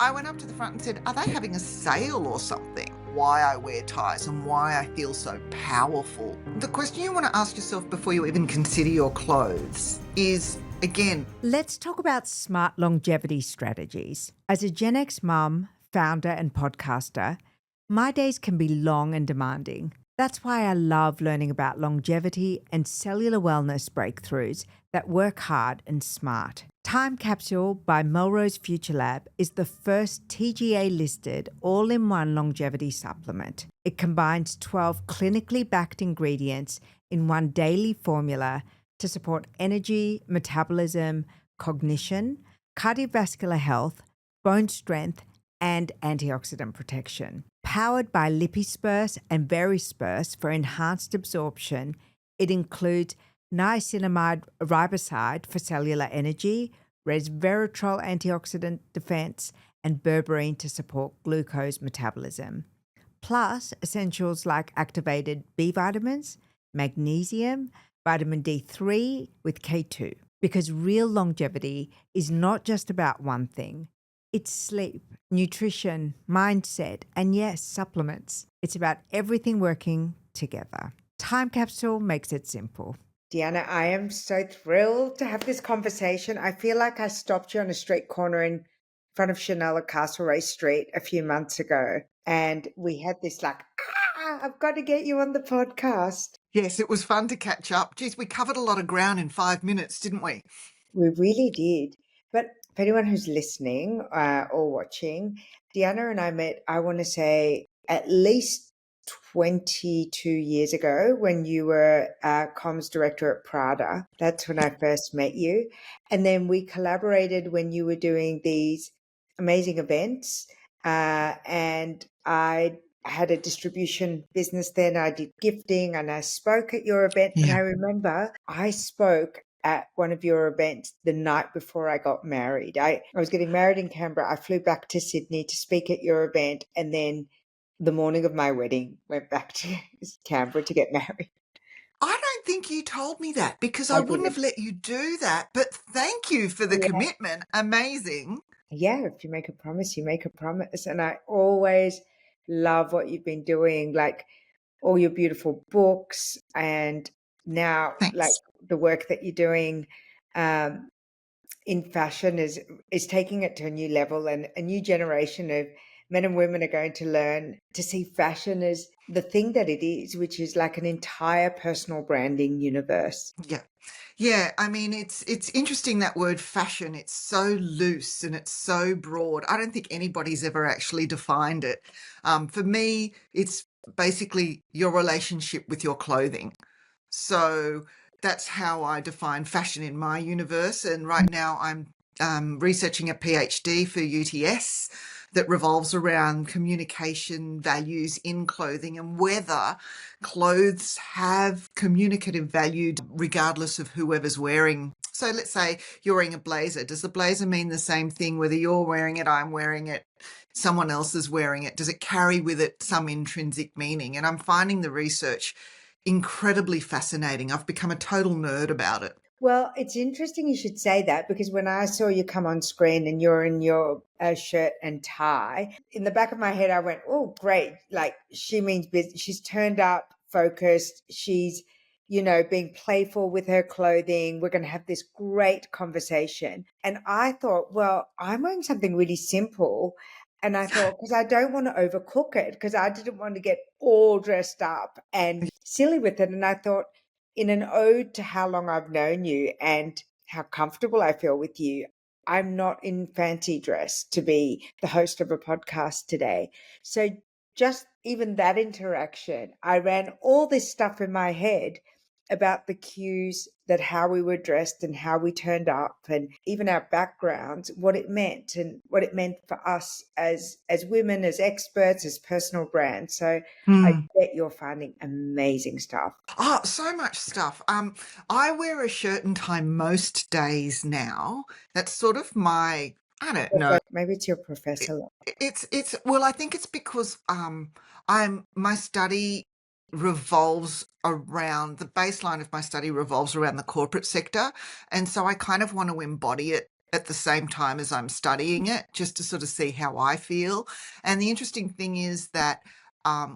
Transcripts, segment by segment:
I went up to the front and said, "Are they having a sale or something?" Why I wear ties and why I feel so powerful. The question you want to ask yourself before you even consider your clothes is, again, Let's talk about smart longevity strategies. As a Gen X mum, founder, and podcaster, my days can be long and demanding. That's why I love learning about longevity and cellular wellness breakthroughs that work hard and smart. Time Capsule by Melrose Future Lab is the first TGA listed all in one longevity supplement. It combines 12 clinically backed ingredients in one daily formula to support energy, metabolism, cognition, cardiovascular health, bone strength, and antioxidant protection. Powered by Lipispurse and Verispurse for enhanced absorption, it includes niacinamide riboside for cellular energy, resveratrol antioxidant defense, and berberine to support glucose metabolism. Plus essentials like activated B vitamins, magnesium, vitamin D3 with K2. Because real longevity is not just about one thing. It's sleep, nutrition, mindset, and yes, supplements. It's about everything working together. Time Capsule makes it simple. Dijanna, I am so thrilled to have this conversation. I feel like I stopped you on a street corner in front of Chanel at Castlereagh Street a few months ago. And we had this I've got to get you on the podcast. yes, it was fun to catch up. Geez, we covered a lot of ground in 5 minutes, didn't we? We really did. But for anyone who's listening or watching, Dijanna and I met, I want to say, at least 22 years ago when you were comms director at Prada. That's when I first met you. And then we collaborated when you were doing these amazing events. And I had a distribution business then. I did gifting and I spoke at your event. And I remember I spoke at one of your events the night before I got married. I was getting married in Canberra. I flew back to Sydney to speak at your event. And then the morning of my wedding, went back to Canberra to get married. I don't think you told me that because I I wouldn't didn't. have let you do that. But thank you for the Yeah. commitment. Amazing. Yeah, if you make a promise, you make a promise. And I always love what you've been doing, like all your beautiful books and now like Thanks. the work that you're doing um, in fashion is taking it to a new level, and a new generation of men and women are going to learn to see fashion as the thing that it is, which is like an entire personal branding universe. Yeah. Yeah, I mean it's interesting that word fashion. It's so loose and it's so broad. I don't think anybody's ever actually defined it. For me, it's basically your relationship with your clothing. So that's how I define fashion in my universe. And right now I'm researching a PhD for UTS that revolves around communication values in clothing and whether clothes have communicative value regardless of whoever's wearing. So let's say you're wearing a blazer. Does the blazer mean the same thing whether you're wearing it, I'm wearing it, someone else is wearing it? Does it carry with it some intrinsic meaning? And I'm finding the research incredibly fascinating. I've become a total nerd about it. Well, it's interesting you should say that, because when I saw you come on screen and you're in your shirt and tie, in the back of my head, I went, oh, great. Like she means business. She's turned up, focused. She's, being playful with her clothing. We're going to have this great conversation. And I thought, well, I'm wearing something really simple. And I thought, because I don't want to overcook it, because I didn't want to get all dressed up and silly with it. And I thought, in an ode to how long I've known you and how comfortable I feel with you, I'm not in fancy dress to be the host of a podcast today. So just even that interaction, I ran all this stuff in my head about the cues that how we were dressed and how we turned up and even our backgrounds, what it meant and what it meant for us as women, as experts, as personal brands. So I bet you're finding amazing stuff. Oh, so much stuff. I wear a shirt and tie most days now. That's sort of my, I don't know. Maybe it's your It, professor. it's well, I think it's because my study revolves around the baseline of my study revolves around the corporate sector, and so I kind of want to embody it at the same time as I'm studying it, just to sort of see how I feel. And the interesting thing is that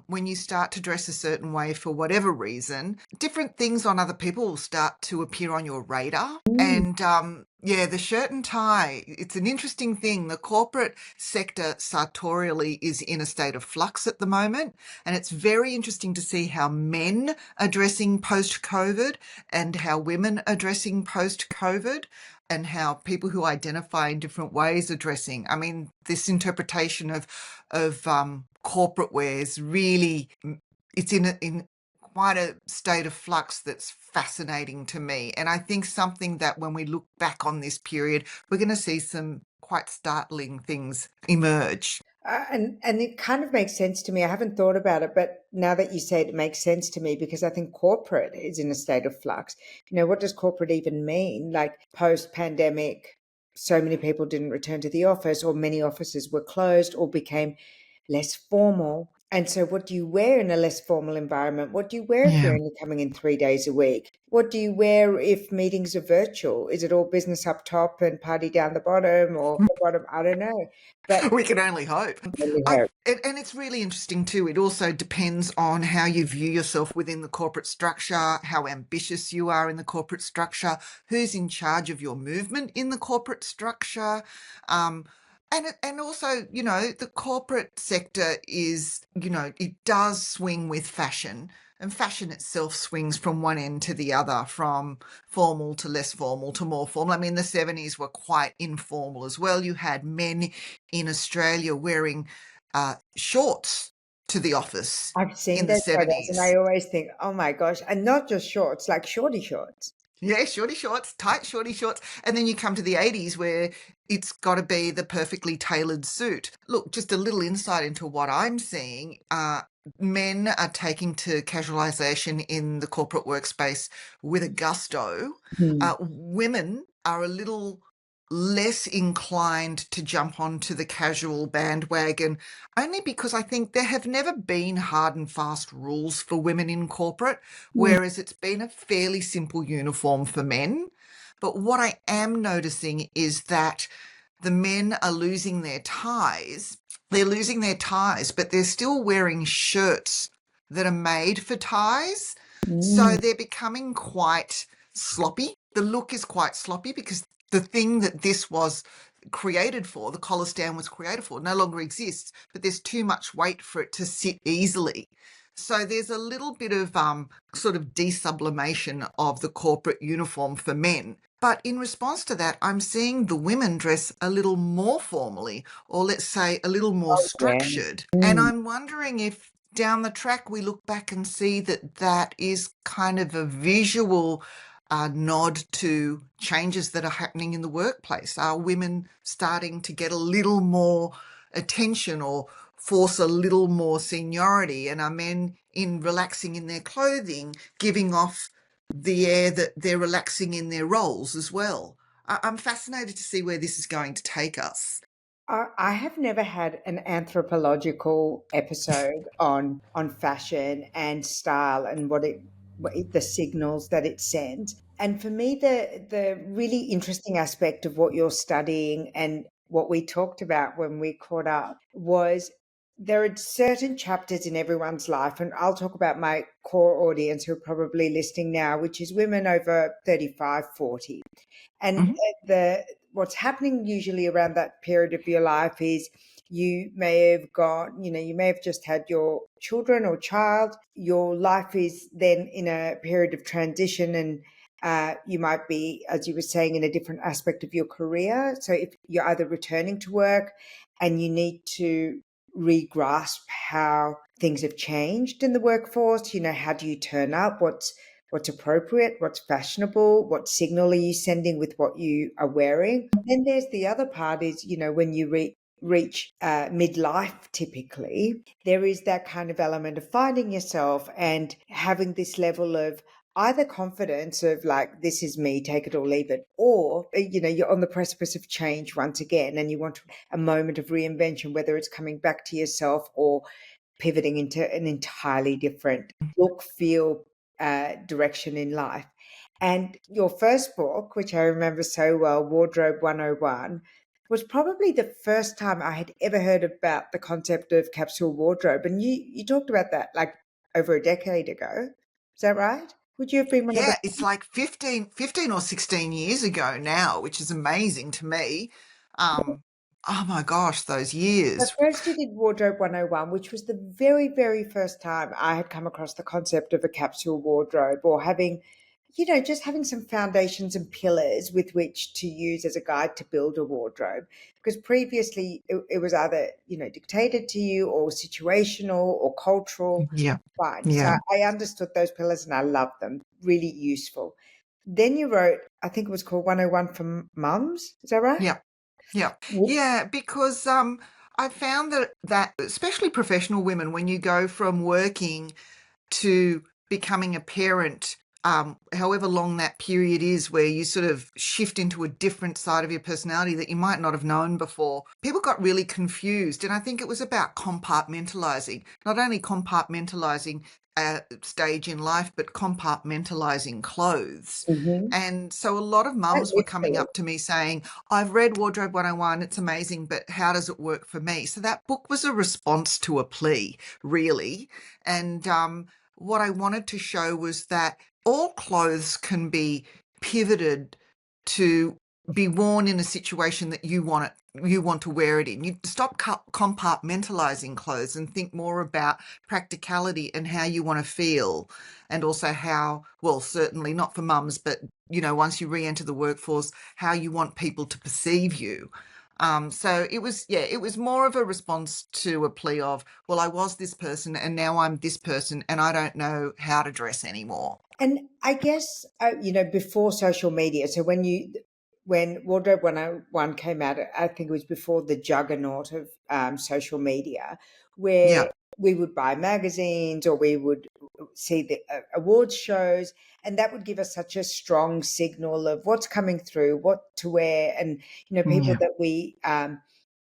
when you start to dress a certain way for whatever reason, different things on other people will start to appear on your radar. Mm. And yeah, the shirt and tie, it's an interesting thing. The corporate sector sartorially is in a state of flux at the moment. And it's very interesting to see how men are dressing post COVID and how women are dressing post COVID and how people who identify in different ways are dressing. I mean, this interpretation of corporate wears really, it's in quite a state of flux that's fascinating to me. And I think something that when we look back on this period, we're going to see some quite startling things emerge. And it kind of makes sense to me. I haven't thought about it, but now that you say it, it makes sense to me because I think corporate is in a state of flux. You know, what does corporate even mean? Like post pandemic, so many people didn't return to the office, or many offices were closed or became less formal. And so, what do you wear in a less formal environment? What do you wear if Yeah. you're only coming in 3 days a week? What do you wear if meetings are virtual? Is it all business up top and party down the bottom, or the bottom? I don't know. But We can only hope. really hope. And it's really interesting too. It also depends on how you view yourself within the corporate structure, how ambitious you are in the corporate structure, who's in charge of your movement in the corporate structure. Um, and also, you know, the corporate sector is, you know, it does swing with fashion. And fashion itself swings from one end to the other, from formal to less formal to more formal. I mean, the 70s were quite informal as well. You had men in Australia wearing shorts to the office I've seen in the those photos and 70s. I always think, oh my gosh, and not just shorts, like shorty shorts. Yeah, shorty shorts, tight shorty shorts. And then you come to the 80s where it's got to be the perfectly tailored suit. Look, just a little insight into what I'm seeing. Men are taking to casualisation in the corporate workspace with a gusto. Hmm. Women are a little less inclined to jump onto the casual bandwagon, only because I think there have never been hard and fast rules for women in corporate, Hmm. whereas it's been a fairly simple uniform for men. But what I am noticing is that the men are losing their ties. They're losing their ties, but they're still wearing shirts that are made for ties. So Mm. they're becoming quite sloppy. The look is quite sloppy because the thing that this was created for, the collar stand was created for, no longer exists, but there's too much weight for it to sit easily. So there's a little bit of sort of desublimation of the corporate uniform for men. But in response to that, I'm seeing the women dress a little more formally, or let's say a little more Oh, yeah. structured. And Mm. I'm wondering if down the track we look back and see that that is kind of a visual nod to changes that are happening in the workplace. Are women starting to get a little more attention or force a little more seniority? And are men in relaxing in their clothing giving off the air that they're relaxing in their roles as well? I'm fascinated to see where this is going to take us. I have never had an anthropological episode on fashion and style and the signals that it sends. And for me, the really interesting aspect of what you're studying and what we talked about when we caught up was there are certain chapters in everyone's life, and I'll talk about my core audience who are probably listening now, which is women over 35, 40. And Mhm. the what's happening usually around that period of your life is you may have gone, you may have just had your children or child. Your life is then in a period of transition, and you might be, as you were saying, in a different aspect of your career. So if you're either returning to work and you need to re-grasp how things have changed in the workforce, how do you turn up? What's appropriate, what's fashionable, what signal are you sending with what you are wearing. Then there's the other part is, when you reach midlife, typically, there is that kind of element of finding yourself and having this level of either confidence of like, this is me, take it or leave it, or, you're on the precipice of change once again and you want a moment of reinvention, whether it's coming back to yourself or pivoting into an entirely different look, feel, direction in life. And your first book, which I remember so well, Wardrobe 101, was probably the first time I had ever heard about the concept of capsule wardrobe. And you talked about that like over a decade ago. Is that right? Would you have been one of the Yeah, it's like 15 or 16 years ago now, which is amazing to me. Oh my gosh, those So years. first you did Wardrobe 101, which was the very, very first time I had come across the concept of a capsule wardrobe or having, just having some foundations and pillars with which to use as a guide to build a wardrobe. Because previously it was either, dictated to you or situational or cultural. Yeah, Fine. So yeah, I understood those pillars and I loved them. Really useful. Then you wrote, I think it was called 101 for Mums. Is that right? yeah. Yeah, yeah, because I found that especially professional women, when you go from working to becoming a parent, however long that period is, where you sort of shift into a different side of your personality that you might not have known before, people got really confused. And I think it was about compartmentalizing, not only compartmentalizing a stage in life, but compartmentalizing clothes. Mm-hmm. And so a lot of Quite mums were coming literally. up to me saying, I've read Wardrobe 101, it's amazing, but how does it work for me? So that book was a response to a plea, really. And what I wanted to show was that all clothes can be pivoted to be worn in a situation that you want to wear it in. You stop compartmentalizing clothes and think more about practicality and how you want to feel, and also how, well, certainly not for mums, but once you re-enter the workforce, how you want people to perceive you. So it was more of a response to a plea of, well, I was this person and now I'm this person and I don't know how to dress anymore. And I guess, before social media, so when Wardrobe 101 came out, I think it was before the juggernaut of social media, where Yeah, we would buy magazines or we would see the awards shows, and that would give us such a strong signal of what's coming through, what to wear, and people yeah, that we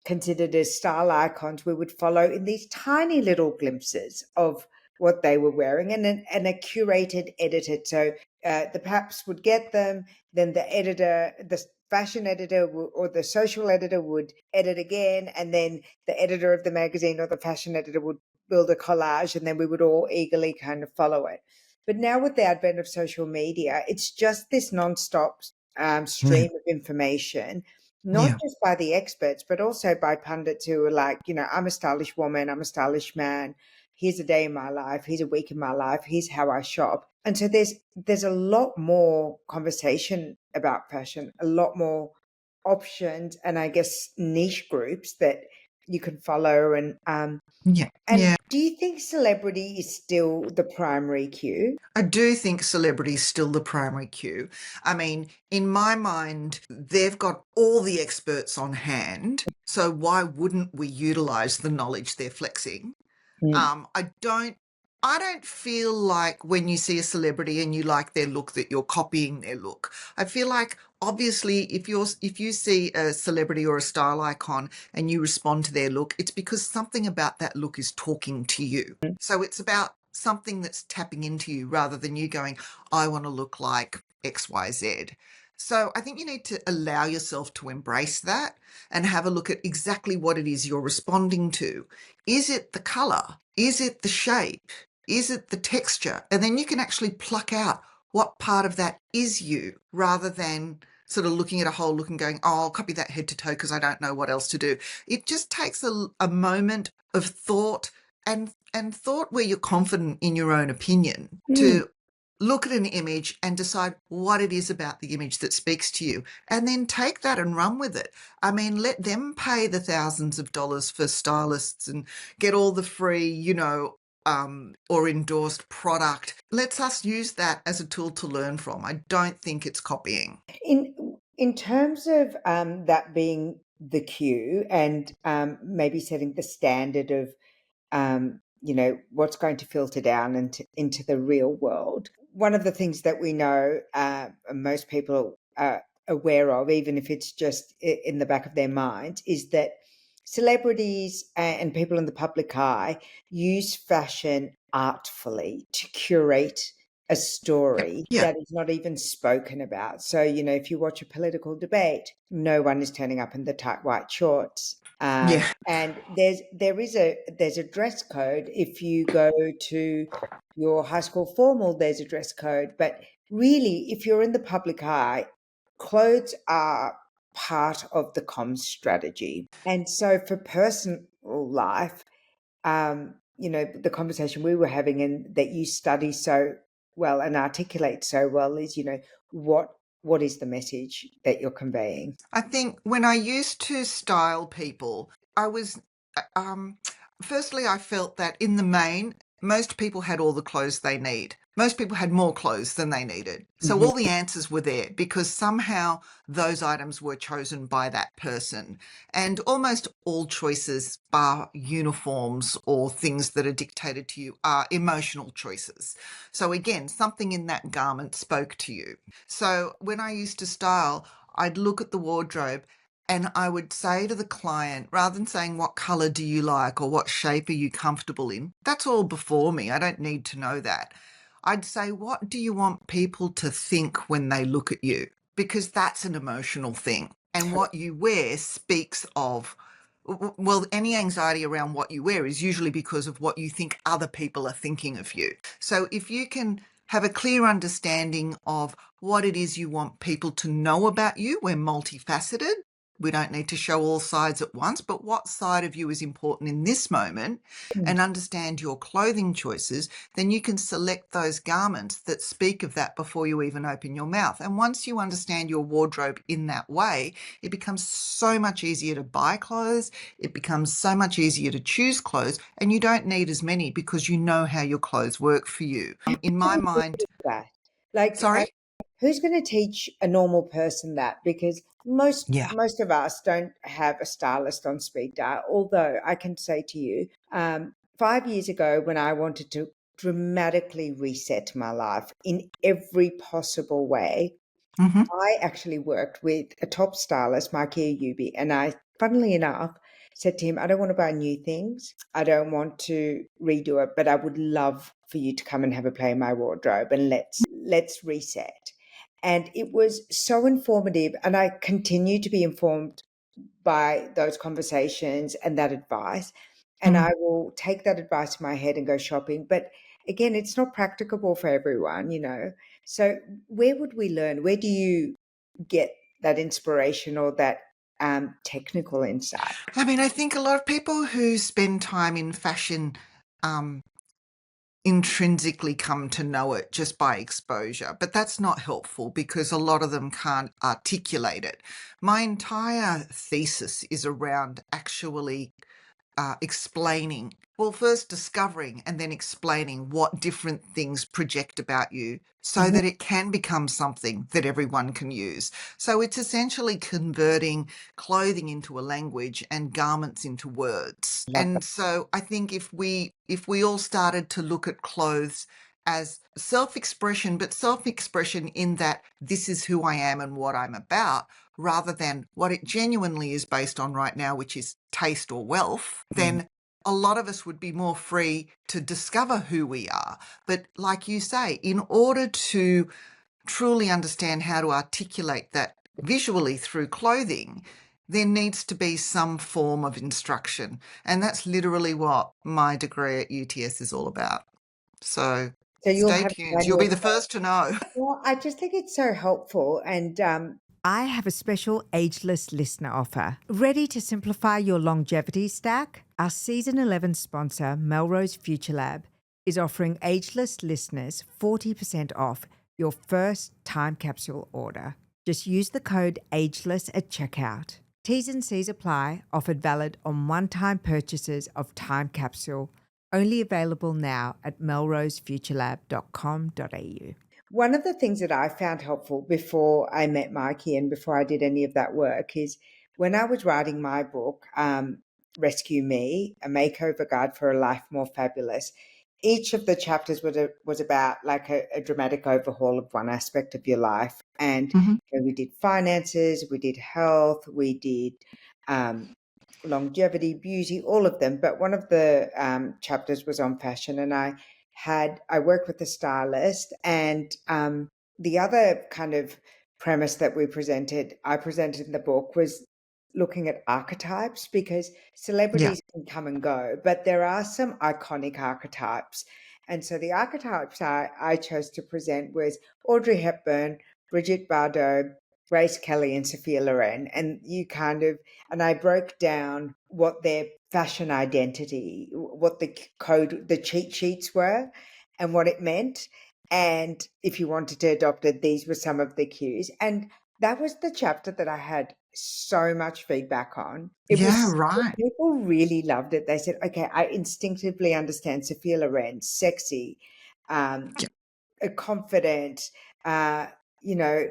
considered as style icons, we would follow in these tiny little glimpses of what they were wearing, and a curated edited. So the paps would get them, then the editor, the fashion editor or the social editor would edit again, and then the editor of the magazine or the fashion editor would build a collage, and then we would all eagerly kind of follow it. But now with the advent of social media, it's just this nonstop yeah, stream of information, not yeah, just by the experts, but also by pundits who are like, I'm a stylish woman, I'm a stylish man, here's a day in my life, here's a week in my life, here's how I shop. And so there's a lot more conversation about fashion, a lot more options, and I guess niche groups that you can follow. yeah, And yeah. do you think celebrity is still the primary cue? I do think celebrity is still the primary cue. I mean, in my mind, they've got all the experts on hand. So why wouldn't we utilize the knowledge they're flexing? Mm. I don't feel like when you see a celebrity and you like their look that you're copying their look. I feel like obviously if you see a celebrity or a style icon and you respond to their look, it's because something about that look is talking to you. So it's about something that's tapping into you rather than you going, I want to look like XYZ. So I think you need to allow yourself to embrace that and have a look at exactly what it is you're responding to. Is it the color? Is it the shape? Is it the texture? And then you can actually pluck out what part of that is you rather than sort of looking at a whole look and going, oh, I'll copy that head to toe because I don't know what else to do. It just takes a moment of thought and thought where you're confident in your own opinion Mm. to look at an image and decide what it is about the image that speaks to you and then take that and run with it. I mean, let them pay the thousands of dollars for stylists and get all the free, or endorsed product. Let's us use that as a tool to learn from. I don't think it's copying. In terms of that being the cue and maybe setting the standard of what's going to filter down into the real world. One of the things that we know, most people are aware of, even if it's just in the back of their minds, is that celebrities and people in the public eye use fashion artfully to curate a story Yeah. that is not even spoken about. So, if you watch a political debate, no one is turning up in the tight white shorts. Yeah. And there's a dress code. If you go to your high school formal, there's a dress code. But really, if you're in the public eye, clothes are part of the comms strategy. And so for personal life, the conversation we were having and that you study so well and articulate so well is, what is the message that you're conveying? I think when I used to style people, I was, um, firstly, I felt that in the main, most people had all the clothes they need. Most people had more clothes than they needed. So Mhm. all the answers were there because somehow those items were chosen by that person. And almost all choices, bar uniforms or things that are dictated to you, are emotional choices. So again, something in that garment spoke to you. So when I used to style, I'd look at the wardrobe and I would say to the client, rather than saying, what color do you like or what shape are you comfortable in? That's all before me. I don't need to know that. I'd say, what do you want people to think when they look at you? Because that's an emotional thing. And what you wear speaks of, well, any anxiety around what you wear is usually because of what you think other people are thinking of you. So if you can have a clear understanding of what it is you want people to know about you, we're multifaceted. We don't need to show all sides at once, but what side of you is important in this moment, Mm. and understand your clothing choices, then you can select those garments that speak of that before you even open your mouth. And once you understand your wardrobe in that way, it becomes so much easier to buy clothes. It becomes so much easier to choose clothes, and you don't need as many because you know how your clothes work for you. In my mind, That. Like, sorry? who's going to teach a normal person that? Because most Yeah. most of us don't have a stylist on speed dial. Although I can say to you, 5 years ago, when I wanted to dramatically reset my life in every possible way, Mm-hmm. I actually worked with a top stylist, Markia Yubi, and I, funnily enough, said to him, I don't want to buy new things. I don't want to redo it, but I would love for you to come and have a play in my wardrobe and let's reset. And it was so informative, and I continue to be informed by those conversations and that advice. And I will take that advice in my head and go shopping. But again, it's not practicable for everyone. So where would we learn? Where do you get that inspiration or that technical insight? I mean, I think a lot of people who spend time in fashion um, intrinsically come to know it just by exposure, but that's not helpful because a lot of them can't articulate it. My entire thesis is around actually explaining, well, first discovering and then explaining what different things project about you so Mhm. that it can become something that everyone can use. So it's essentially converting clothing into a language and garments into words. Love that. And so I think if we all started to look at clothes as self-expression, but self-expression in that this is who I am and what I'm about, rather than what it genuinely is based on right now, which is taste or wealth, Mm. then a lot of us would be more free to discover who we are. But like you say, in order to truly understand how to articulate that visually through clothing, there needs to be some form of instruction. And that's literally what my degree at UTS is all about. So So you'll stay have tuned. You'll be manual. the first to know. Well, I just think it's so helpful. And I have a special ageless listener offer. Ready to simplify your longevity stack? Our season 11 sponsor, Melrose Future Lab, is offering ageless listeners 40% off your first time capsule order. Just use the code AGELESS at checkout. T's and C's apply, offered valid on one-time purchases of time capsule, only available now at melrosefuturelab.com.au. one of the things that I found helpful before I met Mikey and before I did any of that work is when I was writing my book, Rescue Me, A Makeover Guide for a Life More Fabulous, each of the chapters was about like a dramatic overhaul of one aspect of your life. And we did finances, we did health, we did longevity, beauty, all of them. But one of the chapters was on fashion. And I I worked with a stylist, and the other kind of premise that I presented in the book, was looking at archetypes, because Yeah. celebrities can come and go, but there are some iconic archetypes. And so the archetypes I chose to present was Audrey Hepburn, Brigitte Bardot, Grace Kelly, and Sophia Loren. And I broke down what their fashion identity, what the cheat sheets were, and what it meant. And if you wanted to adopt it, these were some of the cues. And that was the chapter that I had so much feedback on. Yeah, right. People really loved it. They said, okay, I instinctively understand Sophia Loren, sexy, um, Yeah. confident, uh, you know,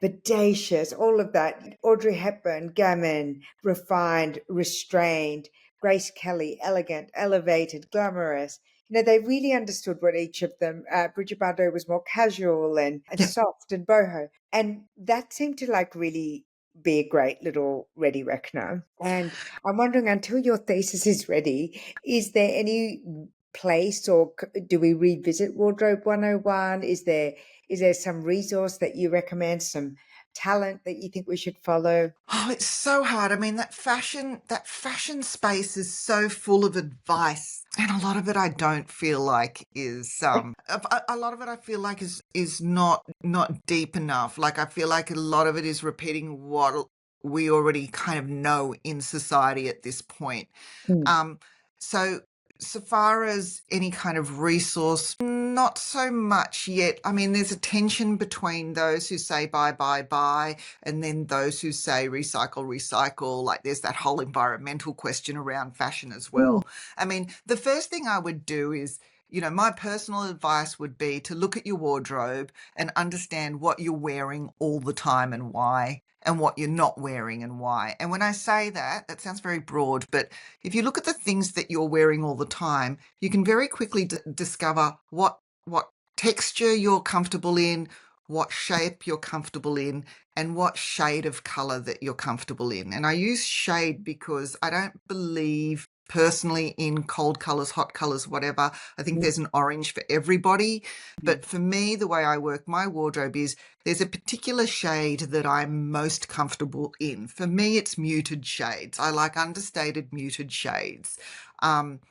bodacious, all of that. Audrey Hepburn, gammon, refined, restrained. Grace Kelly, elegant, elevated, glamorous. They really understood what each of them. Bridget Bardot was more casual and Yeah. soft and boho, and that seemed to like really be a great little ready reckoner. And I'm wondering, until your thesis is ready, is there any place, or do we revisit Wardrobe 101? Is there some resource that you recommend, some talent that you think we should follow? Oh, it's so hard. I mean, that fashion space is so full of advice, and a lot of it I don't feel like is a lot of it I feel like is not deep enough. Like, I feel like a lot of it is repeating what we already kind of know in society at this point. Hmm. Um, so far as any kind of resource, not so much yet. I mean, there's a tension between those who say buy, buy, buy, and then those who say recycle, recycle. Like, there's that whole environmental question around fashion as Hmm. well. I mean, the first thing I would do is, my personal advice would be to look at your wardrobe and understand what you're wearing all the time and why, and what you're not wearing and why. And when I say that, that sounds very broad, but if you look at the things that you're wearing all the time, you can very quickly discover what texture you're comfortable in, what shape you're comfortable in, and what shade of color that you're comfortable in. And I use shade because I don't believe personally in cold colors, hot colors, whatever. I think there's an orange for everybody. But for me, the way I work my wardrobe is there's a particular shade that I'm most comfortable in. For me, it's muted shades. I like understated muted shades. And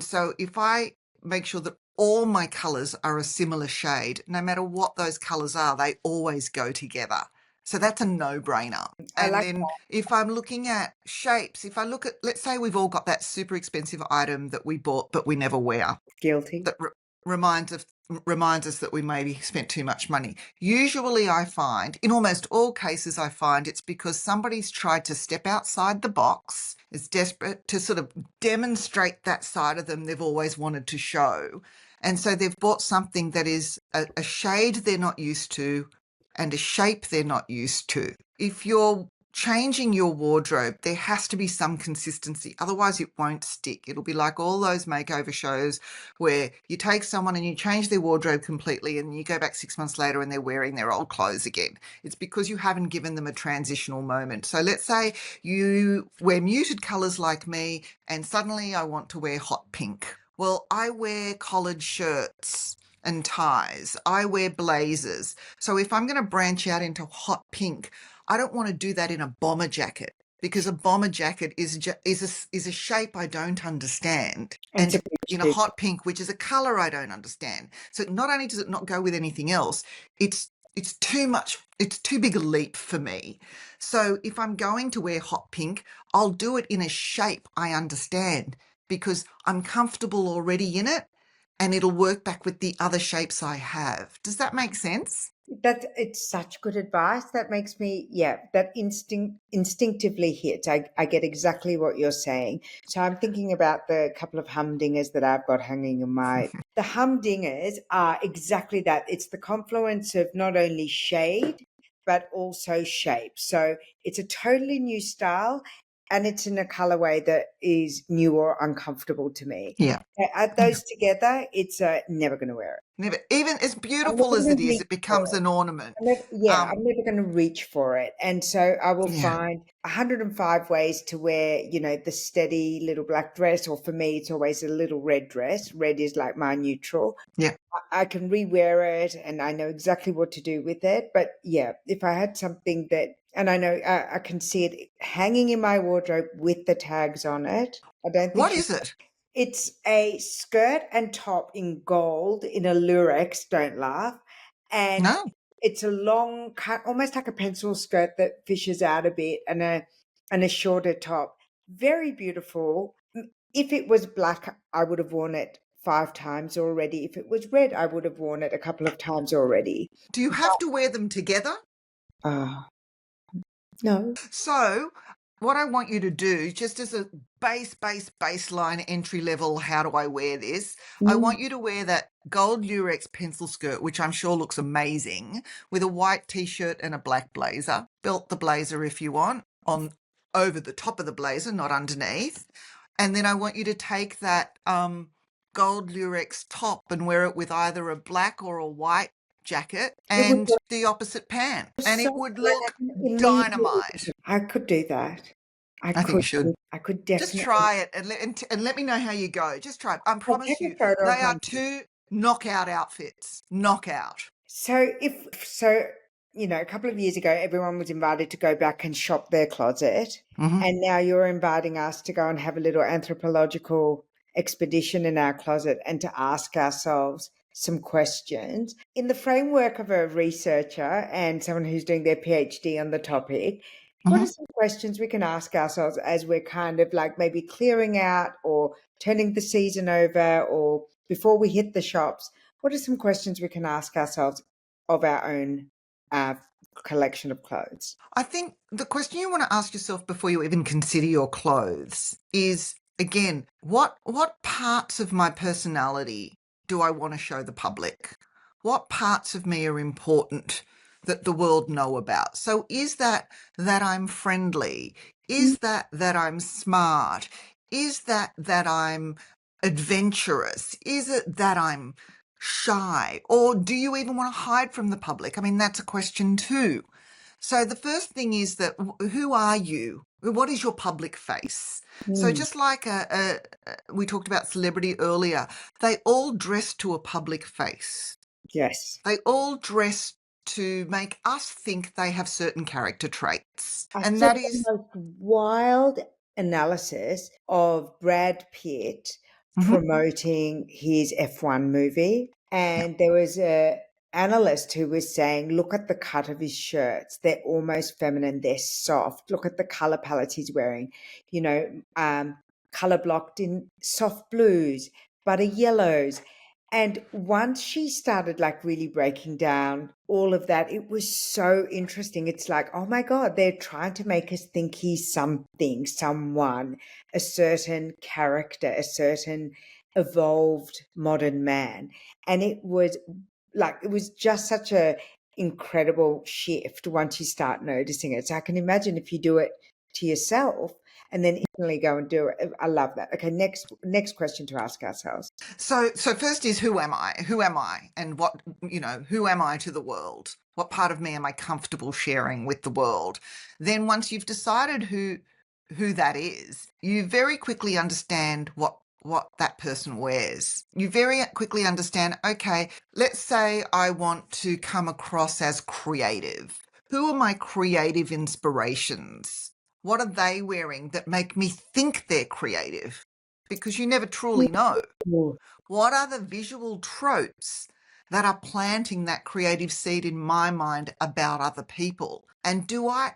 so if I make sure that all my colors are a similar shade, no matter what those colors are, they always go together. So that's a no-brainer. I And like then if I'm looking at shapes, if I look at, let's say we've all got that super expensive item that we bought but we never wear, guilty. that reminds us that we maybe spent too much money. Usually I find, in almost all cases, I find it's because somebody's tried to step outside the box, is desperate to sort of demonstrate that side of them they've always wanted to show. And so they've bought something that is a shade they're not used to and a shape they're not used to. If you're changing your wardrobe, there has to be some consistency. Otherwise, it won't stick. It'll be like all those makeover shows where you take someone and you change their wardrobe completely and you go back 6 months later and they're wearing their old clothes again. It's because you haven't given them a transitional moment. So let's say you wear muted colours like me and suddenly I want to wear hot pink. Well, I wear collared shirts and ties. I wear blazers. So if I'm going to branch out into hot pink, I don't want to do that in a bomber jacket, because a bomber jacket is a shape I don't understand, And it's a and bridge in a too. hot pink, which is a color I don't understand. So not only does it not go with anything else, it's too much. It's too big a leap for me. So if I'm going to wear hot pink, I'll do it in a shape I understand because I'm comfortable already in it, and it'll work back with the other shapes I have. Does that make sense? It's such good advice. That makes me, yeah, that instinctively hits. I get exactly what you're saying. So I'm thinking about the couple of humdingers that I've got hanging in my. The humdingers are exactly that. It's the confluence of not only shade but also shape. So it's a totally new style. and it's in a colorway that is new or uncomfortable to me. Yeah. Add those together, it's never going to wear it. Never, even as I'm beautiful never as going it to is, reach it for becomes it. an ornament. I'm never going to reach for it. And so I will Yeah. find 105 ways to wear, the steady little black dress, or for me, it's always a little red dress. Red is like my neutral. Yeah. I can rewear it and I know exactly what to do with it. But yeah, if I had something that, and I know I can see it hanging in my wardrobe with the tags on it. I don't think What is it? it's a skirt and top in gold in a lurex, don't laugh. And No. it's a long cut, almost like a pencil skirt that fishes out a bit, and a shorter top. Very beautiful. If it was black, I would have worn it 5 times already. If it was red, I would have worn it a couple of times already. Do you have to wear them together? Ah, no. So, what I want you to do, just as a baseline entry level, how do I wear this? I Mm. want you to wear that gold lurex pencil skirt, which I'm sure looks amazing, with a white t-shirt and a black blazer. Belt the blazer if you want, on over the top of the blazer, not underneath. And then I want you to take that gold lurex top and wear it with either a black or a white jacket It would and the opposite pant, look and it so would good. look Immediately. dynamite. I could do that. I think you should. I could Just definitely. try it and let me know how you go. Just try it. I I'll promise take a you, photo they of are my. 2 knockout outfits. Knockout. So a couple of years ago, everyone was invited to go back and shop their closet. Mhm. And now you're inviting us to go and have a little anthropological expedition in our closet and to ask ourselves some questions. In the framework of a researcher and someone who's doing their PhD on the topic, what are Mhm. some questions we can ask ourselves as we're kind of like maybe clearing out or turning the season over, or before we hit the shops? What are some questions we can ask ourselves of our own collection of clothes? I think the question you want to ask yourself before you even consider your clothes is, again, what parts of my personality do I want to show the public? What parts of me are important that the world know about? So is that I'm friendly? Is that I'm smart? Is that I'm adventurous? Is it that I'm shy? Or do you even want to hide from the public? I mean, that's a question too. So the first thing is that who are you? What is your public face? So Mm, just like we talked about celebrity earlier, they all dress to a public face. yes. They all dress to make us think they have certain character traits. I And saw that the is, most wild analysis of Brad Pitt Mhm. promoting his F1 movie. Yeah. And there was a analyst who was saying, look at the cut of his shirts. They're almost feminine. They're soft. Look at the color palette he's wearing, color blocked in soft blues, butter yellows. And once she started like really breaking down all of that, it was so interesting. It's like, oh my God, they're trying to make us think he's something, someone, a certain character, a certain evolved modern man. And it was just such a incredible shift once you start noticing it. So I can imagine if you do it to yourself and then instantly go and do it. I love that. Okay, next question to ask ourselves. So first is, who am I? Who am I? And what, who am I to the world? What part of me am I comfortable sharing with the world? Then once you've decided who that is, you very quickly understand what that person wears. You very quickly understand, okay, let's say I want to come across as creative. Who are my creative inspirations? What are they wearing that make me think they're creative? Because you never truly know. What are the visual tropes that are planting that creative seed in my mind about other people? And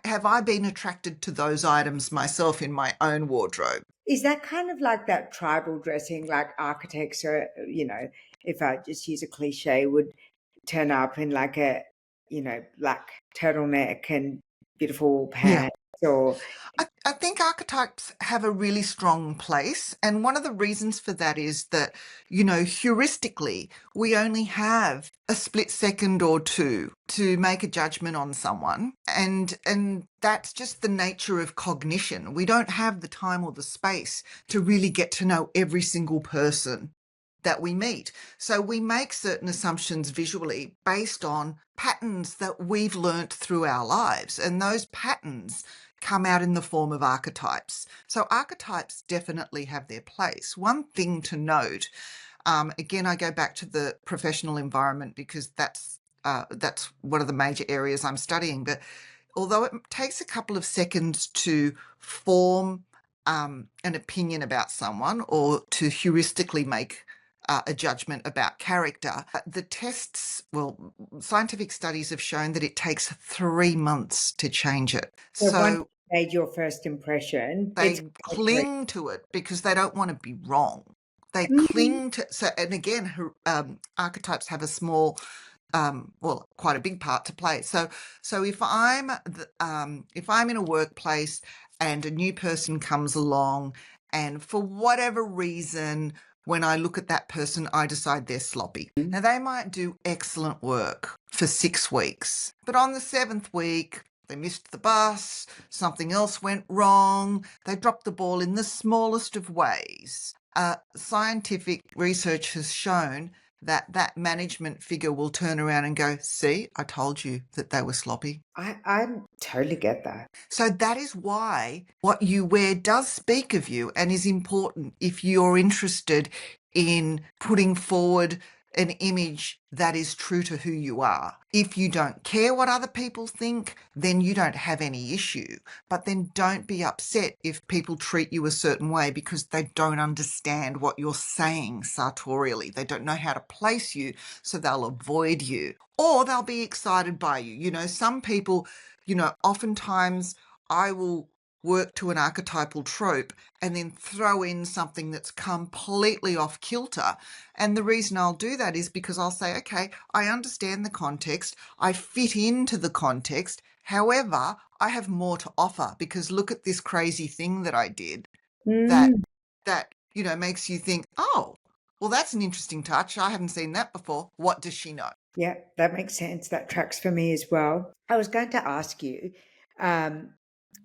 have I been attracted to those items myself in my own wardrobe? Is that kind of like that tribal dressing, like architects, or, if I just use a cliche, would turn up in like black turtleneck and beautiful Yeah. pants, or. I think archetypes have a really strong place. And one of the reasons for that is that, heuristically, we only have a split second or two to make a judgment on someone. And that's just the nature of cognition. We don't have the time or the space to really get to know every single person that we meet. So we make certain assumptions visually based on patterns that we've learnt through our lives. And those patterns come out in the form of archetypes. So archetypes definitely have their place. One thing to note, again, I go back to the professional environment because that's one of the major areas I'm studying. But although it takes a couple of seconds to form an opinion about someone or to heuristically make a judgment about character, the tests, scientific studies have shown that it takes 3 months to change it. So once So you made your first impression, it's they cling to it because they don't want to be wrong. They Mm. cling to, so, and again, archetypes have a small, quite a big part to play. So if I'm in a workplace and a new person comes along, and for whatever reason, when I look at that person, I decide they're sloppy. Now, they might do excellent work for 6 weeks, but on the 7th week, they missed the bus, something else went wrong, they dropped the ball in the smallest of ways. Scientific research has shown that management figure will turn around and go, see, I told you that they were sloppy. I totally get that. So that is why what you wear does speak of you and is important if you're interested in putting forward an image that is true to who you are. If you don't care what other people think, then you don't have any issue. But then don't be upset if people treat you a certain way because they don't understand what you're saying sartorially. They don't know how to place you, so they'll avoid you. Or they'll be excited by you. Some people, oftentimes I will work to an archetypal trope and then throw in something that's completely off kilter. And the reason I'll do that is because I'll say, okay, I understand the context, I fit into the context. However, I have more to offer because look at this crazy thing that I did that Mm. makes you think, oh, well, that's an interesting touch. I haven't seen that before. What does she know? Yeah, that makes sense. That tracks for me as well. I was going to ask you, um,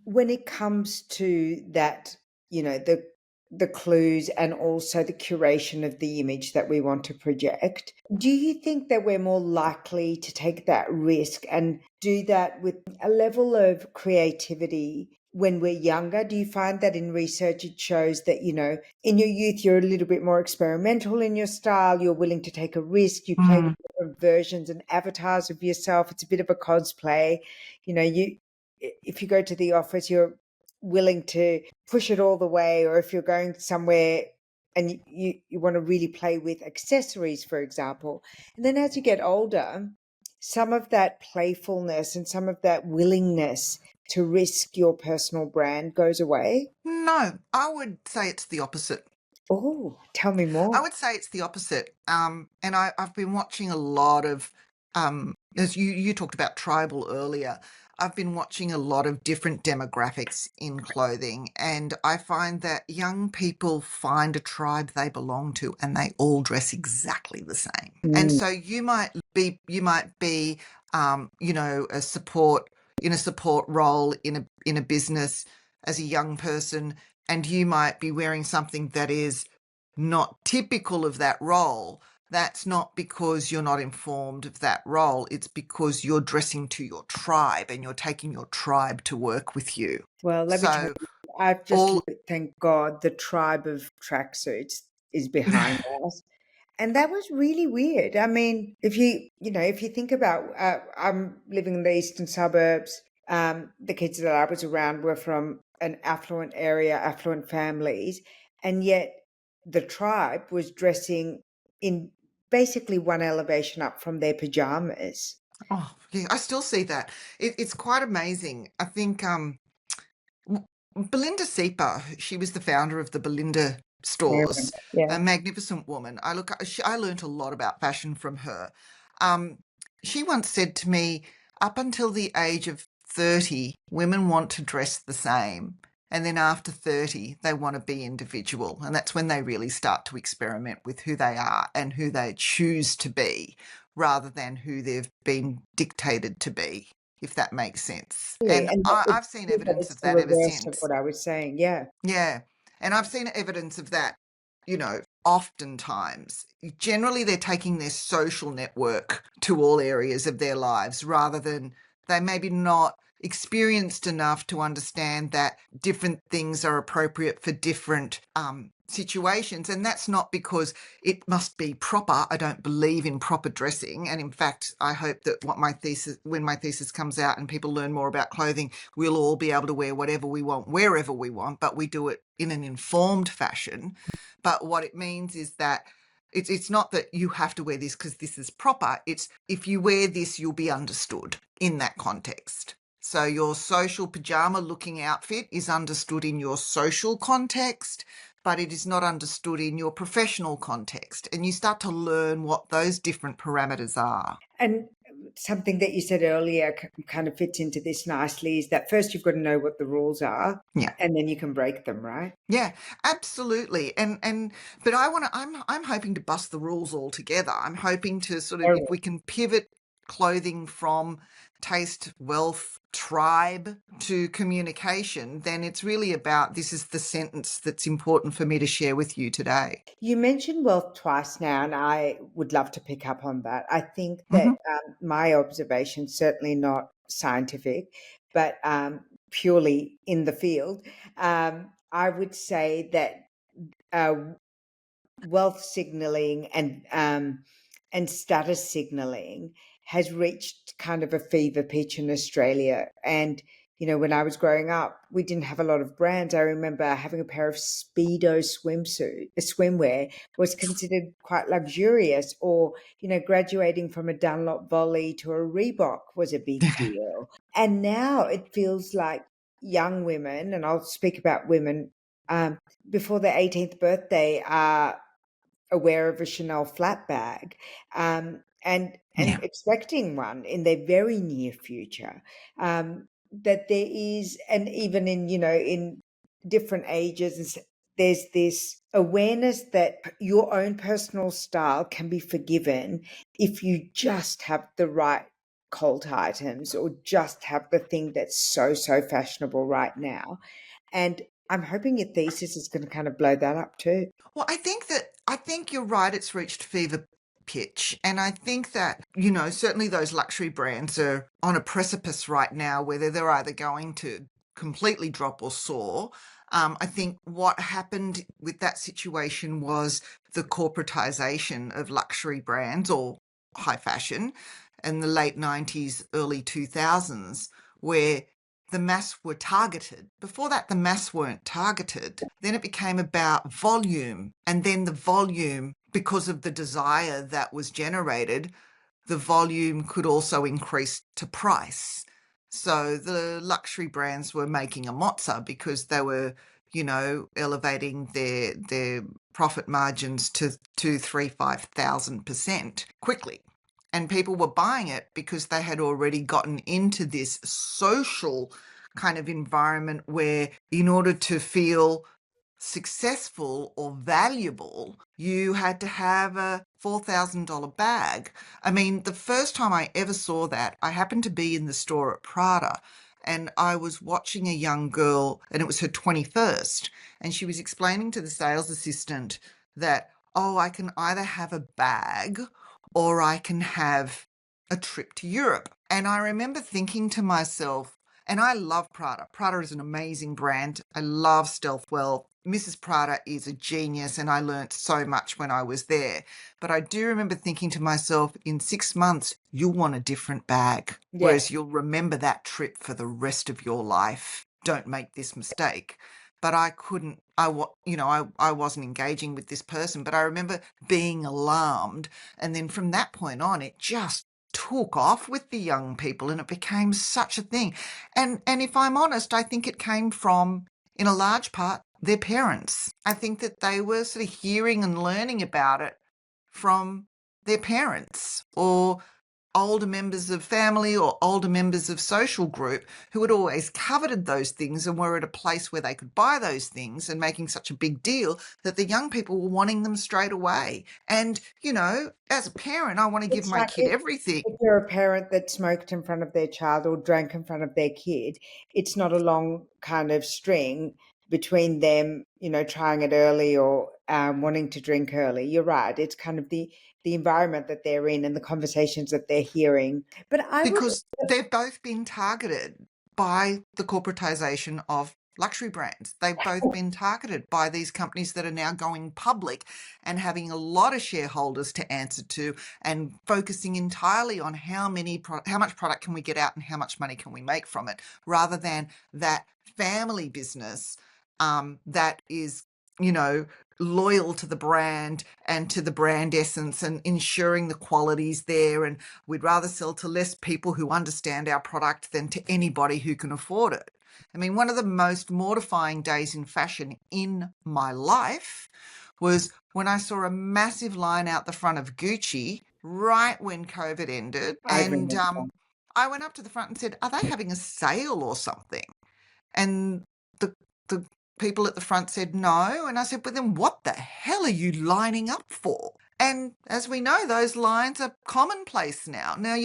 when it comes to that, the clues and also the curation of the image that we want to project, do you think that we're more likely to take that risk and do that with a level of creativity when we're younger? Do you find that in research it shows that, in your youth you're a little bit more experimental in your style, you're willing to take a risk, you play with different versions and avatars of yourself, it's a bit of a cosplay, if you go to the office, you're willing to push it all the way, or if you're going somewhere and you want to really play with accessories, for example. And then as you get older, some of that playfulness and some of that willingness to risk your personal brand goes away. No, I would say it's the opposite. Oh, tell me I more. would say it's the opposite. And I've been watching a lot of, as you talked about tribal earlier, I've been watching a lot of different demographics in clothing, and I find that young people find a tribe they belong to, and they all dress exactly the same. And Mm. so you might be, a support in a support role in a business as a young person, and you might be wearing something that is not typical of that role. That's not because you're not informed of that role. It's because you're dressing to your tribe and you're taking your tribe to work with you. Well, let me tell So you, I've just, all thank God, the tribe of tracksuits is behind us. And that was really weird. I mean, if you think about, I'm living in the eastern suburbs. The kids that I was around were from an affluent area, affluent families, and yet the tribe was dressing in basically one elevation up from their pajamas. oh yeah, I still see that. It's quite amazing. I think Belinda Sieper, she was the founder of the Belinda Yeah, stores, yeah. a magnificent woman. I learned a lot about fashion from her. Um, she once said to me, up until the age of 30, women want to dress the same. And then after 30, they want to be individual. And that's when they really start to experiment with who they are and who they choose to be rather than who they've been dictated to be, if that makes sense. Really, And and I've seen evidence it's of the that ever reverse of since. what I was saying. Yeah. Yeah. And I've seen evidence of that, oftentimes. Generally, they're taking their social network to all areas of their lives rather than they maybe not experienced enough to understand that different things are appropriate for different situations. And that's not because it must be proper. I don't believe in proper dressing. And in fact, I hope that when my thesis comes out and people learn more about clothing, we'll all be able to wear whatever we want, wherever we want, but we do it in an informed fashion. But what it means is that it's not that you have to wear this because this is proper. It's if you wear this, you'll be understood in that context. So your social pajama looking outfit is understood in your social context, but it is not understood in your professional context. And you start to learn what those different parameters are. And something that you said earlier kind of fits into this nicely is that first you've got to know what the rules are, Yeah. and then you can break them, right? Yeah, absolutely. But I'm hoping to bust the rules altogether. I'm hoping to sort of, if we can pivot clothing from taste, wealth, tribe to communication, then it's really about this is the sentence that's important for me to share with you today. You mentioned wealth twice now, and I would love to pick up on that. I think that Hmm. my observation, certainly not scientific, but purely in the field, I would say that uh, wealth signaling and status signaling has reached kind of a fever pitch in Australia. And when I was growing up, we didn't have a lot of brands. I remember having a pair of Speedo swimwear was considered quite luxurious, or graduating from a Dunlop Volley to a Reebok was a big deal. And now it feels like young women, and I'll speak about women, um, before their 18th birthday are aware of a Chanel flat bag, and Yeah. expecting one in their very near future. That there is, and even in different ages, there's this awareness that your own personal style can be forgiven if you just have the right cult items or just have the thing that's so fashionable right now. And I'm hoping your thesis is going to kind of blow that up too. Well, I think you're right. It's reached fever pitch. And I think that, certainly those luxury brands are on a precipice right now, whether they're either going to completely drop or soar. I think what happened with that situation was the corporatization of luxury brands or high fashion in the late 90s, early 2000s, where the mass were targeted. Before that, the mass weren't targeted. Then it became about volume. And then the volume, because of the desire that was generated, the volume could also increase to price. So the luxury brands were making a mozza because they were, elevating their profit margins to 2, 3, 5,000% quickly. And people were buying it because they had already gotten into this social kind of environment where, in order to feel successful or valuable, you had to have a $4,000 bag. I mean, the first time I ever saw that, I happened to be in the store at Prada and I was watching a young girl, and it was her 21st, and she was explaining to the sales assistant that, oh, I can either have a bag or I can have a trip to Europe. And I remember thinking to myself, and I love Prada. Prada is an amazing brand. I love Stealthwell. Mrs. Prada is a genius, and I learnt so much when I was there. But I do remember thinking to myself, in 6 months, you'll want a different bag, Yeah. whereas you'll remember that trip for the rest of your life. Don't make this mistake. But I couldn't, I wasn't engaging with this person, but I remember being alarmed. And then from that point on, it just took off with the young people and it became such a thing. And if I'm honest, I think it came from, in a large part, their parents. I think that they were sort of hearing and learning about it from their parents or older members of family or older members of social group who had always coveted those things and were at a place where they could buy those things and making such a big deal that the young people were wanting them straight away. And, you know, as a parent, I want to give It's my like kid everything. if you're a parent that smoked in front of their child or drank in front of their kid, it's not a long kind of string between them, trying it early or wanting to drink early. You're right. It's kind of the environment that they're in and the conversations that they're hearing. But I would, Because they've both been targeted by the corporatization of luxury brands. They've both been targeted by these companies that are now going public and having a lot of shareholders to answer to and focusing entirely on how much product can we get out and how much money can we make from it, rather than that family business that is, you know, loyal to the brand and to the brand essence and ensuring the quality's there. And we'd rather sell to less people who understand our product than to anybody who can afford it. I mean, one of the most mortifying days in fashion in my life was when I saw a massive line out the front of Gucci right when COVID ended. I And remember. I went up to the front and said, "Are they having a sale or something?" And the people at the front said no. And I said, "But then what the hell are you lining up for?" And as we know, those lines are commonplace now. Now,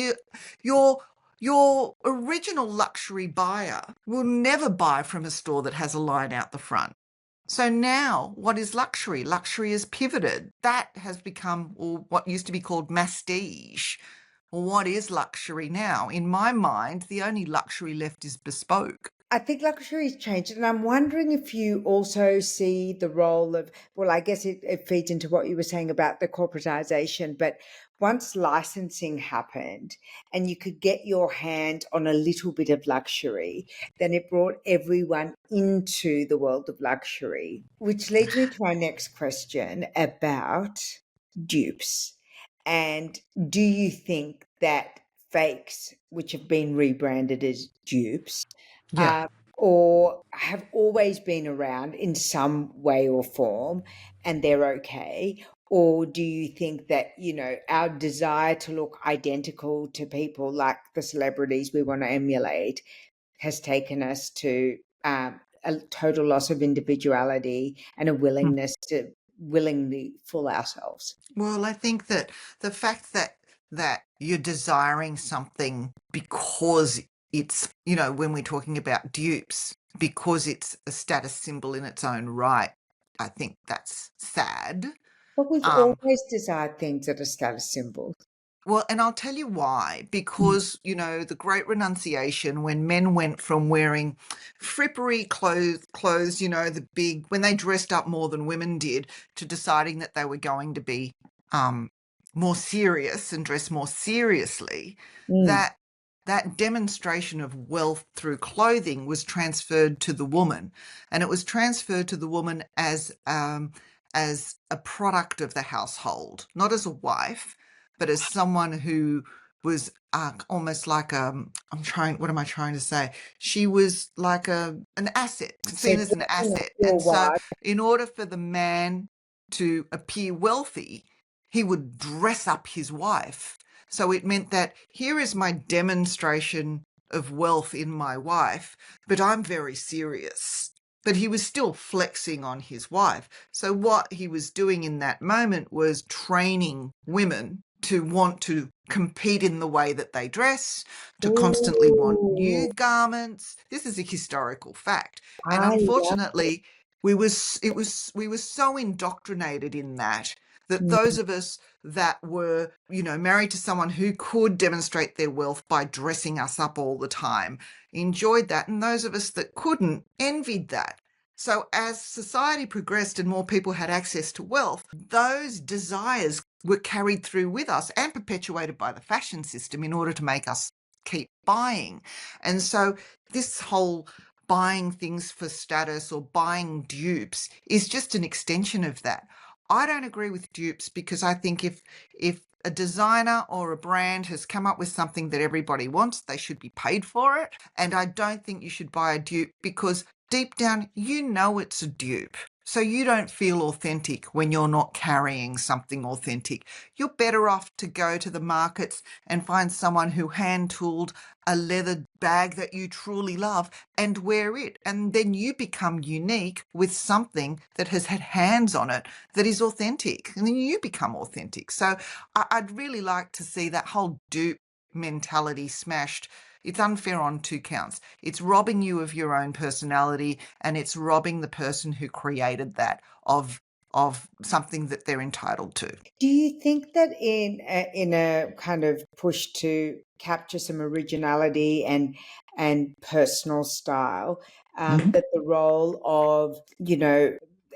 your original luxury buyer will never buy from a store that has a line out the front. So now, what is luxury? Luxury is pivoted. That has become, or what used to be called, mastige. Well, what is luxury now? In my mind, the only luxury left is bespoke. I think luxury's changed, and I'm wondering if you also see the role of, well, I guess it feeds into what you were saying about the corporatization, but once licensing happened and you could get your hand on a little bit of luxury, then it brought everyone into the world of luxury, which leads me to my next question about dupes. And do you think that fakes, which have been rebranded as dupes, Yeah. uh, or have always been around in some way or form and they're okay? Or do you think that, our desire to look identical to people like the celebrities we want to emulate has taken us to a total loss of individuality and a willingness to willingly fool ourselves? Well, I think that the fact that you're desiring something because it's, you know, when we're talking about dupes, because it's a status symbol in its own right, I think that's sad. But we've Um, always desired things that are status symbols. Well, and I'll tell you why. Because, you know, the Great Renunciation, when men went from wearing frippery clothes, you know, the big, when they dressed up more than women did, to deciding that they were going to be um, more serious and dress more seriously, Mm. that that demonstration of wealth through clothing was transferred to the woman, and it was transferred to the woman as a product of the household, not as a wife, but as someone who was almost like what am I trying to say? She was like an asset, So seen as an asset. your And so wife. in order for the man to appear wealthy, he would dress up his wife. So it meant that here is my demonstration of wealth in my wife, but I'm very serious. But he was still flexing on his wife. So what he was doing in that moment was training women to want to compete in the way that they dress, to constantly want Ooh, new garments. This is a historical fact. And I love unfortunately, we were so indoctrinated in that it. those of us that were, you know, married to someone who could demonstrate their wealth by dressing us up all the time enjoyed that, and those of us that couldn't envied that. So as society progressed and more people had access to wealth, those desires were carried through with us and perpetuated by the fashion system in order to make us keep buying. And so this whole buying things for status or buying dupes is just an extension of that. I don't agree with dupes because I think if a designer or a brand has come up with something that everybody wants, they should be paid for it. And I don't think you should buy a dupe because deep down, you know it's a dupe. So you don't feel authentic when you're not carrying something authentic. You're better off to go to the markets and find someone who hand-tooled a leather bag that you truly love and wear it. And then you become unique with something that has had hands on it that is authentic. And then you become authentic. So I'd really like to see that whole dupe mentality smashed. It's unfair on two counts. It's robbing you of your own personality, and it's robbing the person who created that of something that they're entitled to. Do you think that in a kind of push to capture some originality and personal style, that the role of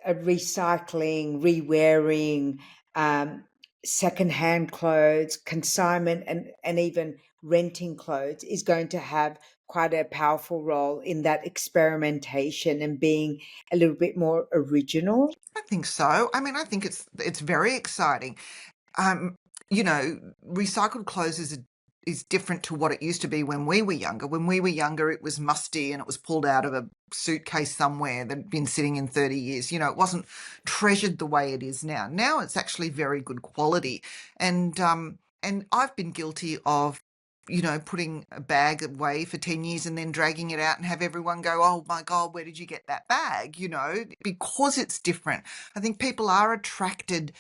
recycling, re-wearing, um, secondhand clothes, consignment, and even renting clothes is going to have quite a powerful role in that experimentation and being a little bit more original? I think so. I mean, I think it's very exciting. Um, you know, recycled clothes is different to what it used to be when we were younger. When we were younger, it was musty and it was pulled out of a suitcase somewhere that had been sitting in 30 years. You know, it wasn't treasured the way it is now. Now it's actually very good quality. And I've been guilty of, putting a bag away for 10 years and then dragging it out and have everyone go, oh my God, where did you get that bag? Because it's different. I think people are attracted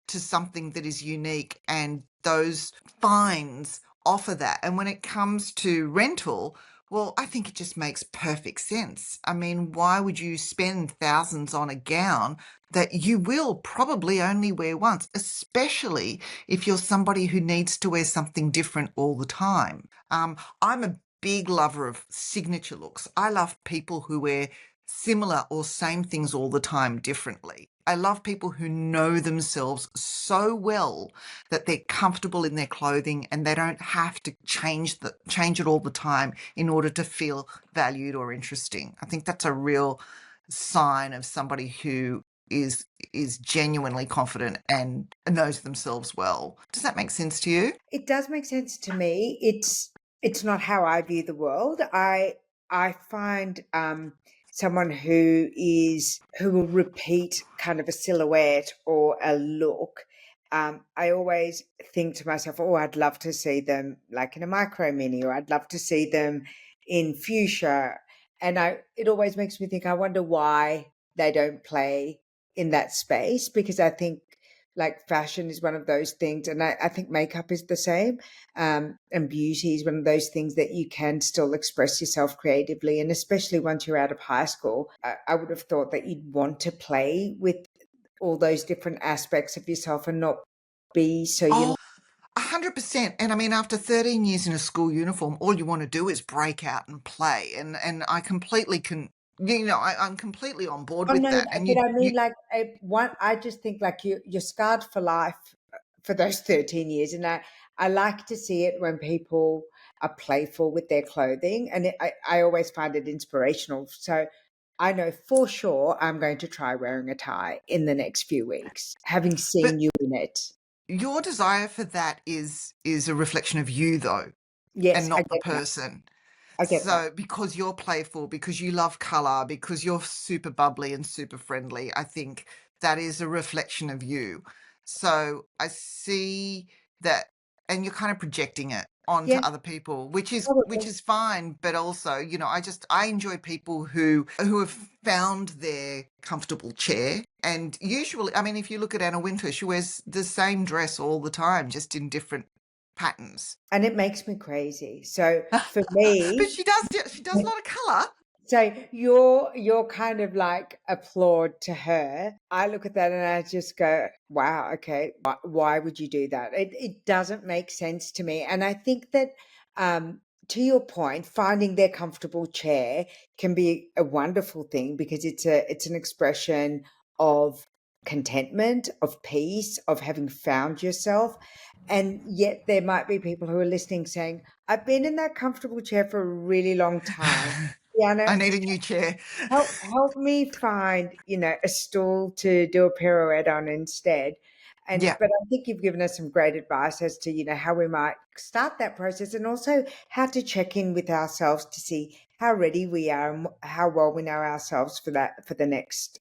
to something that is unique, and those finds offer that. And when it comes to rental, well, I think it just makes perfect sense. I mean, why would you spend thousands on a gown that you will probably only wear once, especially if you're somebody who needs to wear something different all the time? I'm a big lover of signature looks. I love people who wear similar or same things all the time differently. I love people who know themselves so well that they're comfortable in their clothing and they don't have to change it all the time in order to feel valued or interesting. I think that's a real sign of somebody who is genuinely confident and knows themselves well. Does that make sense to you? It does make sense to me. It's not how I view the world. I find someone who will repeat kind of a silhouette or a look. I always think to myself, oh, I'd love to see them like in a micro mini, or I'd love to see them in fuchsia. And it always makes me think, I wonder why they don't play in that space, because I think like fashion is one of those things, and I think makeup is the same, and beauty is one of those things that you can still express yourself creatively, and especially once you're out of high school, I would have thought that you'd want to play with all those different aspects of yourself and not be so Oh, 100%. And I mean, after 13 years in a school uniform, all you want to do is break out and play. And I completely I'm completely on board Oh with no, that. And but I mean, like, I just think like you're scarred for life for those 13 years, and I like to see it when people are playful with their clothing, and I always find it inspirational. So I know for sure I'm going to try wearing a tie in the next few weeks, having but seen you in it. your desire for that is a reflection of you though, and Yes, I not the get that. person. I get that. So because you're playful, because you love color, because you're super bubbly and super friendly, I think that is a reflection of you. So I see that, and you're kind of projecting it onto Yeah, other people, which probably. is fine, but also, I enjoy people who have found their comfortable chair. And usually, I mean, if you look at Anna Wintour, she wears the same dress all the time, just in different patterns. And it makes me crazy. So for But me, she does a lot of color. so you're kind of like applaud to her. I look at that and I just go, "Wow, okay. Why would you do that?" It doesn't make sense to me. And I think that, to your point, finding their comfortable chair can be a wonderful thing, because it's an expression of contentment, of peace, of having found yourself. And yet there might be people who are listening saying, "I've been in that comfortable chair for a really long time." I Dijanna, need a new chair. help me find, a stool to do a pirouette on instead. Yeah. But I think you've given us some great advice as to, how we might start that process, and also how to check in with ourselves to see how ready we are and how well we know ourselves for the next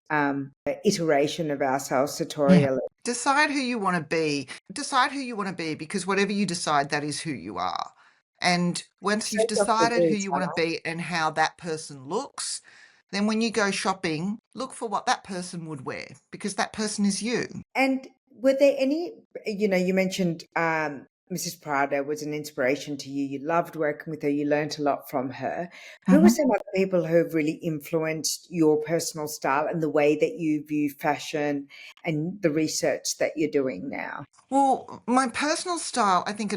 iteration of ourselves Yeah. sartorially. Decide who you want to be. Decide who you want to be, because whatever you decide, that is who you are. And once So you've Dr. decided who Bruce, you want huh? to be and how that person looks, then when you go shopping, look for what that person would wear, because that person is you. And were there any, you mentioned Mrs. Prada was an inspiration to you. You loved working with her. You learned a lot from her. Who were Mhm. some other people who have really influenced your personal style and the way that you view fashion and the research that you're doing now? Well, my personal style, I think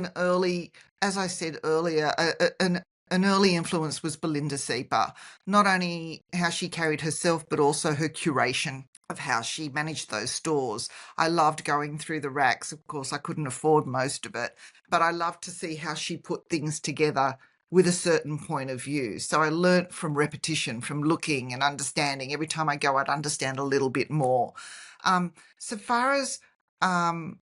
as I said earlier, an early influence was Belinda Sieper. Not only how she carried herself, but also her curation of how she managed those stores. I loved going through the racks. Of course, I couldn't afford most of it, but I loved to see how she put things together with a certain point of view. So I learnt from repetition, from looking and understanding. Every time I go, I'd understand a little bit more. So far as I'd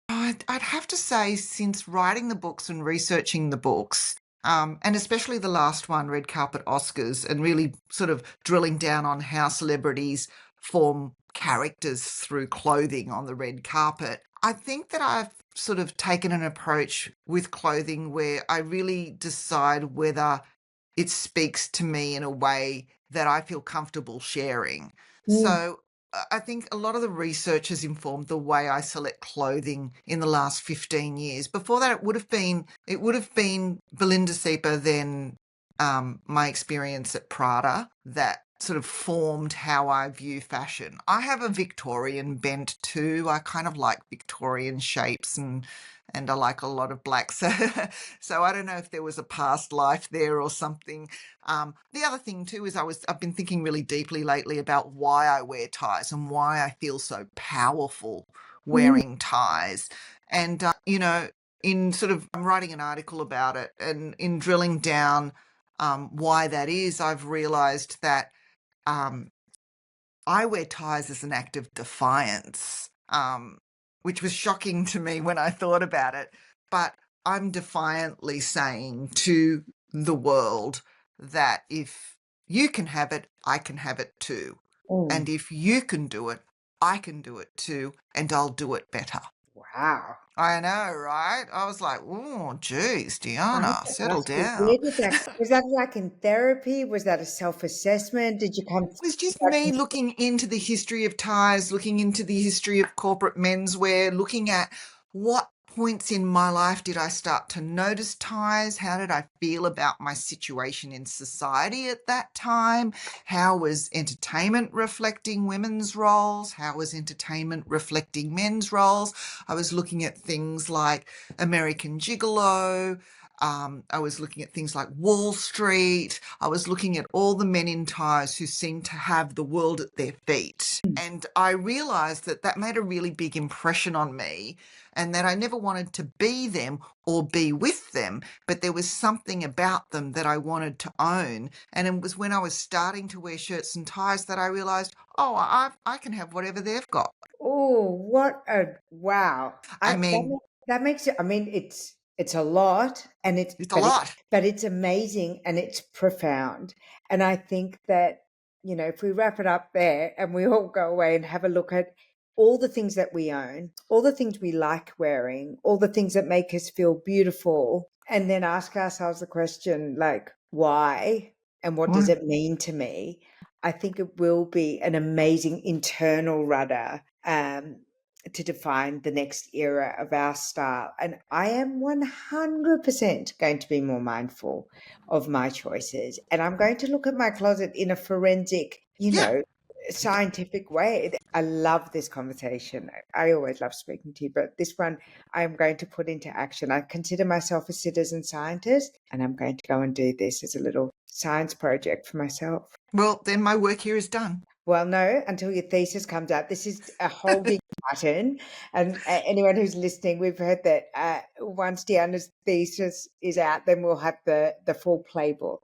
have to say, since writing the books and researching the books, and especially the last one, Red Carpet Oscars, and really sort of drilling down on how celebrities form characters through clothing on the red carpet, I think that I've sort of taken an approach with clothing where I really decide whether it speaks to me in a way that I feel comfortable sharing. Mm, So I think a lot of the research has informed the way I select clothing in the last 15 years. Before that, it would have been Belinda Sieper, then my experience at Prada, that sort of formed how I view fashion. I have a Victorian bent too. I kind of like Victorian shapes, and I like a lot of black. So I don't know if there was a past life there or something. The other thing too is I've been thinking really deeply lately about why I wear ties and why I feel so powerful mm, wearing ties. And in sort of I'm writing an article about it, and in drilling down why that is, I've realised that um, I wear ties as an act of defiance, which was shocking to me when I thought about it. But I'm defiantly saying to the world that if you can have it, I can have it too. mm. And if you can do it, I can do it too, and I'll do it better. Wow. I know, right? I was like, oh, geez, I have Diana, to settle ask you, down. where did that, was that like in therapy? Was that a self-assessment? Did you come? Was just me looking into the history of ties, looking into the history of corporate menswear, looking at what points in my life did I start to notice ties? How did I feel about my situation in society at that time? How was entertainment reflecting women's roles? How was entertainment reflecting men's roles? I was looking at things like American Gigolo. I was looking at things like Wall Street. I was looking at all the men in ties who seemed to have the world at their feet. And I realized that that made a really big impression on me, and that I never wanted to be them or be with them, but there was something about them that I wanted to own. And it was when I was starting to wear shirts and ties that I realized, oh, I can have whatever they've got. Oh, what a wow. I I mean, that makes it, I mean, it's a lot, and it's a lot. but it's amazing and it's profound. And I think that, if we wrap it up there and we all go away and have a look at all the things that we own, all the things we like wearing, all the things that make us feel beautiful, and then ask ourselves the question, like, why and what does Mm. it mean to me? I think it will be an amazing internal rudder to define the next era of our style. And I am 100% going to be more mindful of my choices. And I'm going to look at my closet in a forensic, Yeah. scientific way. I love this conversation. I always love speaking to you, but this one I'm going to put into action. I consider myself a citizen scientist, and I'm going to go and do this as a little science project for myself. Well, then my work here is done. Well, no, until your thesis comes out. This is a whole big pattern. And anyone who's listening, we've heard that once Diana's thesis is out, then we'll have the full playbook.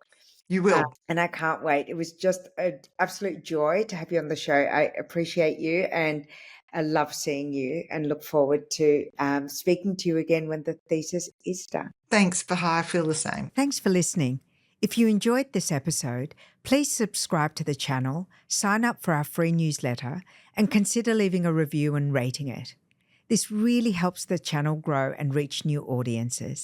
You will. And I can't wait. It was just an absolute joy to have you on the show. I appreciate you and I love seeing you and look forward to speaking to you again when the thesis is done. Thanks, Baha. I feel the same. Thanks for listening. If you enjoyed this episode, please subscribe to the channel, sign up for our free newsletter, and consider leaving a review and rating it. This really helps the channel grow and reach new audiences.